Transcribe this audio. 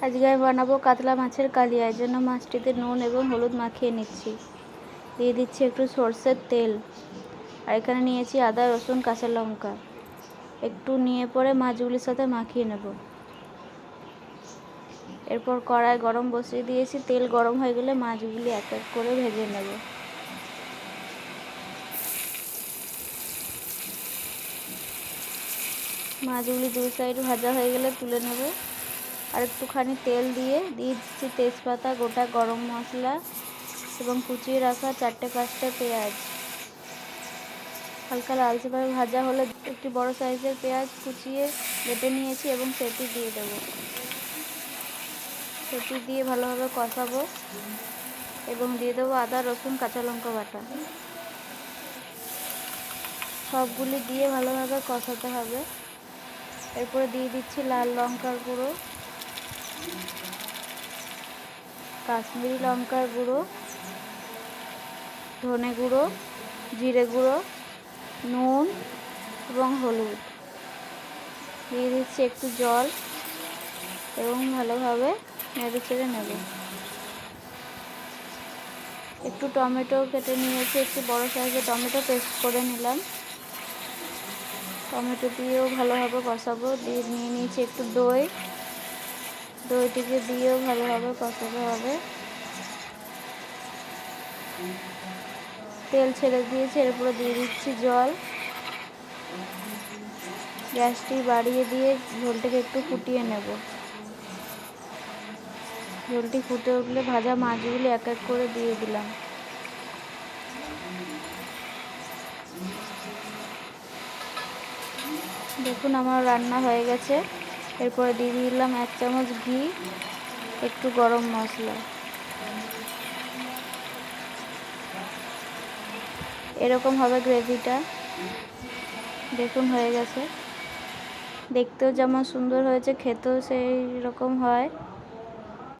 আজকে আমি বানাবো কাতলা মাছের কালিয়া। এর জন্য মাছটিতে নুন এবং হলুদ মাখিয়ে নিচ্ছি। দিয়ে দিচ্ছি একটু সর্ষের তেল, আর এখানে নিয়েছি আদা, রসুন, কাঁচা লঙ্কা। একটু নিয়ে পরে মাছগুলির সাথে মাখিয়ে নেব। এরপর কড়াই গরম বসিয়ে দিয়েছি। তেল গরম হয়ে গেলে মাছগুলি এক এক করে ভেজে নেব। মাছগুলি দুই সাইড ভাজা হয়ে গেলে তুলে নেব। আর একটুখানি তেল দিয়ে দিচ্ছি তেজপাতা, গোটা গরম মশলা এবং কুচিয়ে রাখা 4-5টা পেঁয়াজ। হালকা লালচে ভাবে ভাজা হলে একটি বড় সাইজের পেঁয়াজ কুচিয়ে কেটে নিয়েছি এবং সেটি দিয়ে দেব। সেটি দিয়ে ভালোভাবে কষাবো এবং দিয়ে দেবো আদা, রসুন, কাঁচা লঙ্কা বাটা। সবগুলি দিয়ে ভালোভাবে কষাতে হবে। এরপরে দিয়ে দিচ্ছি লাল লঙ্কার গুঁড়ো, কাশ্মীরি লঙ্কার গুঁড়ো, ধনে গুঁড়ো, জিরে গুঁড়ো, নুন এবং হলুদ। দিয়ে দিচ্ছি একটু জল এবং ভালোভাবে নেড়ে চেড়ে নেব। একটু টমেটো কেটে নিয়েছি, একটু বড় সাইজের টমেটো পেস্ট করে নিলাম। টমেটো দিয়েও ভালোভাবে কষাবো। দিয়ে নিয়ে নিয়েছি একটু দই, দইটিকে দিয়েও ভালোভাবে কষাতে হবে। তেল ছেড়ে দিয়েছে, এরপরে দিয়ে দিচ্ছি জল। গ্যাসটি বাড়িয়ে দিয়ে ঝোলটাকে একটু ফুটিয়ে নেব। ঝোলটি ফুটে উঠলে ভাজা মাছগুলি এক এক করে দিয়ে দিলাম। দেখুন আমার রান্না হয়ে গেছে। এরপরে দিয়ে দিলাম 1 চামচ ঘি, একটু গরম মশলা। এরকম হবে গ্রেভিটা। দেখুন হয়ে গেছে। দেখতেও যেমন সুন্দর হয়েছে, খেতেও সেই রকম হয়।